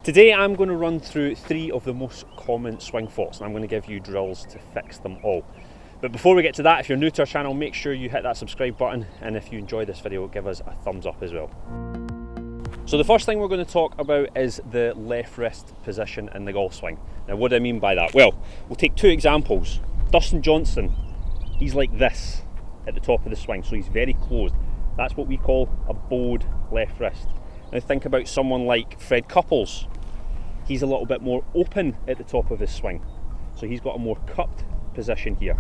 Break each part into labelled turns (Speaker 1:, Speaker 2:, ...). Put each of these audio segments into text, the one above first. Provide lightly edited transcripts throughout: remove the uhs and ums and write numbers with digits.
Speaker 1: Today I'm going to run through 3 of the most common swing faults, and I'm going to give you drills to fix them all. But before we get to that, if you're new to our channel, make sure you hit that subscribe button, and if you enjoy this video, give us a thumbs up as well. So the first thing we're going to talk about is the left wrist position in the golf swing. Now what do I mean by that? Well, we'll take 2 examples. Dustin Johnson, he's like this at the top of the swing, so he's very closed. That's what we call a bowed left wrist. Now think about someone like Fred Couples. He's a little bit more open at the top of his swing, so he's got a more cupped position here.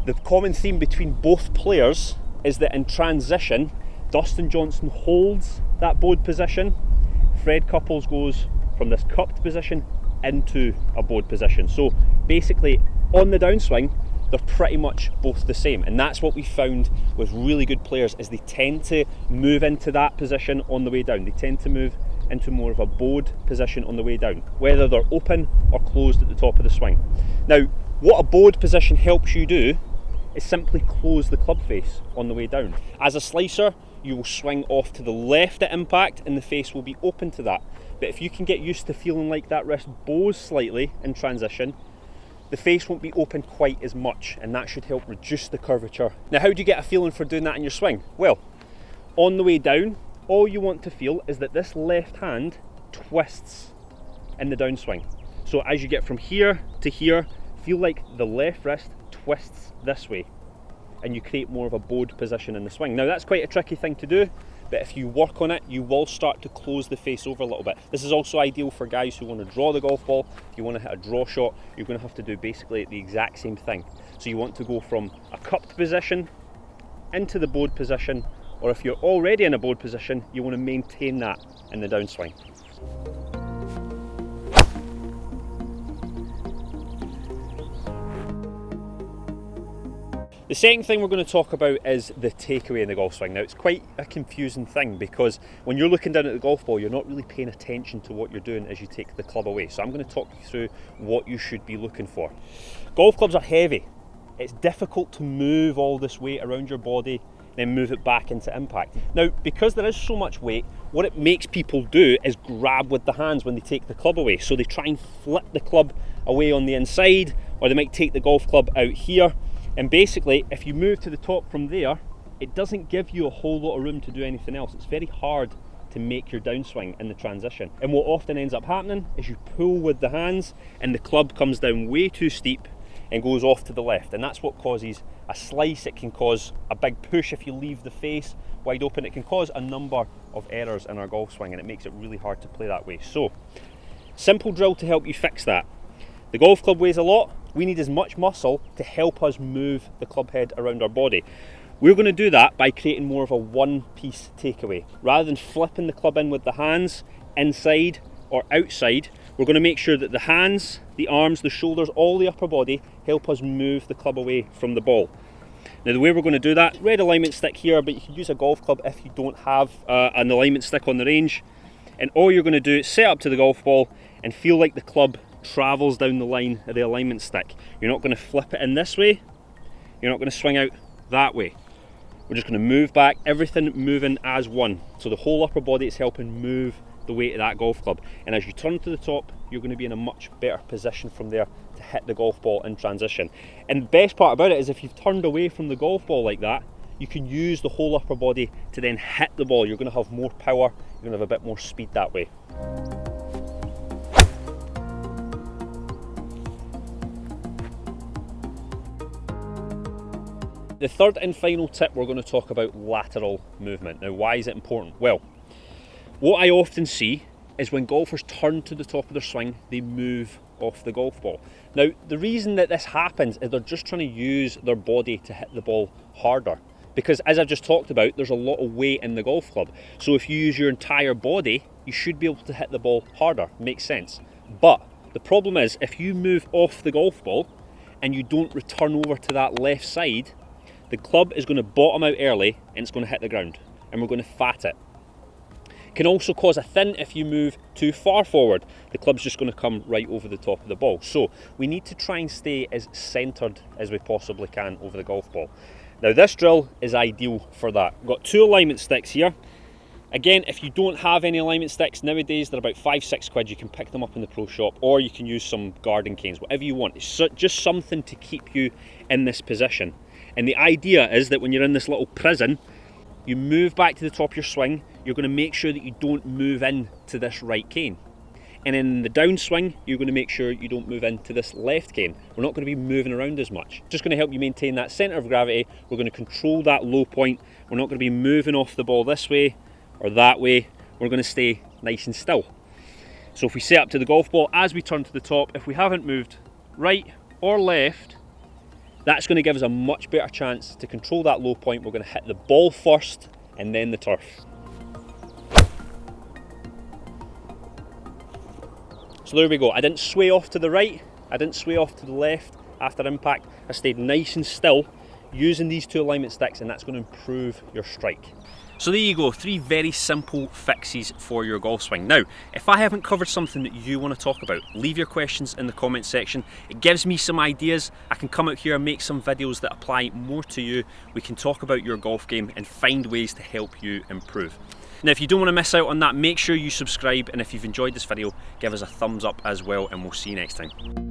Speaker 1: The common theme between both players is that in transition, Dustin Johnson holds that bowed position, Fred Couples goes from this cupped position into a bowed position. So basically on the downswing, they're pretty much both the same, and that's what we found with really good players, is they tend to move into that position on the way down. They tend to move into more of a bowed position on the way down, whether they're open or closed at the top of the swing. Now, what a bowed position helps you do is simply close the club face on the way down. As a slicer, you will swing off to the left at impact and the face will be open to that. But if you can get used to feeling like that wrist bows slightly in transition, the face won't be open quite as much, and that should help reduce the curvature. Now, how do you get a feeling for doing that in your swing? Well, on the way down, all you want to feel is that this left hand twists in the downswing. So as you get from here to here, feel like the left wrist twists this way, and you create more of a bowed position in the swing. Now that's quite a tricky thing to do, but if you work on it, you will start to close the face over a little bit. This is also ideal for guys who want to draw the golf ball. If you want to hit a draw shot, you're going to have to do basically the exact same thing. So you want to go from a cupped position into the bowed position, or if you're already in a bowed position, you want to maintain that in the downswing. The second thing we're going to talk about is the takeaway in the golf swing. Now, it's quite a confusing thing, because when you're looking down at the golf ball, you're not really paying attention to what you're doing as you take the club away. So I'm going to talk you through what you should be looking for. Golf clubs are heavy. It's difficult to move all this weight around your body, then move it back into impact. Now, because there is so much weight, what it makes people do is grab with the hands when they take the club away. So they try and flip the club away on the inside, or they might take the golf club out here. And basically, if you move to the top from there, it doesn't give you a whole lot of room to do anything else. It's very hard to make your downswing in the transition. And what often ends up happening is you pull with the hands and the club comes down way too steep and goes off to the left. And that's what causes a slice. It can cause a big push if you leave the face wide open. It can cause a number of errors in our golf swing, and it makes it really hard to play that way. So, simple drill to help you fix that. The golf club weighs a lot. We need as much muscle to help us move the club head around our body. We're going to do that by creating more of a one-piece takeaway. Rather than flipping the club in with the hands, inside or outside, we're going to make sure that the hands, the arms, the shoulders, all the upper body help us move the club away from the ball. Now the way we're going to do that, red alignment stick here, but you can use a golf club if you don't have an alignment stick on the range. And all you're going to do is set up to the golf ball and feel like the club travels down the line of the alignment stick. You're not going to flip it in this way, you're not going to swing out that way. We're just going to move back, everything moving as one. So the whole upper body is helping move the weight of that golf club. And as you turn to the top, you're going to be in a much better position from there to hit the golf ball in transition. And the best part about it is if you've turned away from the golf ball like that, you can use the whole upper body to then hit the ball. You're going to have more power, you're going to have a bit more speed that way. The third and final tip, we're going to talk about lateral movement. Now, why is it important? Well, what I often see is when golfers turn to the top of their swing, they move off the golf ball. Now, the reason that this happens is they're just trying to use their body to hit the ball harder. Because as I've just talked about, there's a lot of weight in the golf club. So if you use your entire body, you should be able to hit the ball harder. Makes sense. But the problem is, if you move off the golf ball and you don't return over to that left side, the club is going to bottom out early and it's going to hit the ground, and we're going to fat it. It can also cause a thin if you move too far forward. The club's just going to come right over the top of the ball. So we need to try and stay as centred as we possibly can over the golf ball. Now this drill is ideal for that. We've got 2 alignment sticks here. Again, if you don't have any alignment sticks, nowadays they're about £5–6. You can pick them up in the pro shop, or you can use some garden canes, whatever you want. It's just something to keep you in this position. And the idea is that when you're in this little prison, you move back to the top of your swing, you're going to make sure that you don't move into this right cane. And in the downswing, you're going to make sure you don't move into this left cane. We're not going to be moving around as much. Just going to help you maintain that centre of gravity. We're going to control that low point. We're not going to be moving off the ball this way or that way. We're going to stay nice and still. So if we set up to the golf ball, as we turn to the top, if we haven't moved right or left, that's going to give us a much better chance to control that low point. We're going to hit the ball first and then the turf. So there we go. I didn't sway off to the right, I didn't sway off to the left after impact. I stayed nice and still using these 2 alignment sticks, and that's going to improve your strike. So there you go, 3 very simple fixes for your golf swing. Now, if I haven't covered something that you want to talk about, leave your questions in the comment section. It gives me some ideas. I can come out here and make some videos that apply more to you. We can talk about your golf game and find ways to help you improve. Now, if you don't want to miss out on that, make sure you subscribe, and if you've enjoyed this video, give us a thumbs up as well, and we'll see you next time.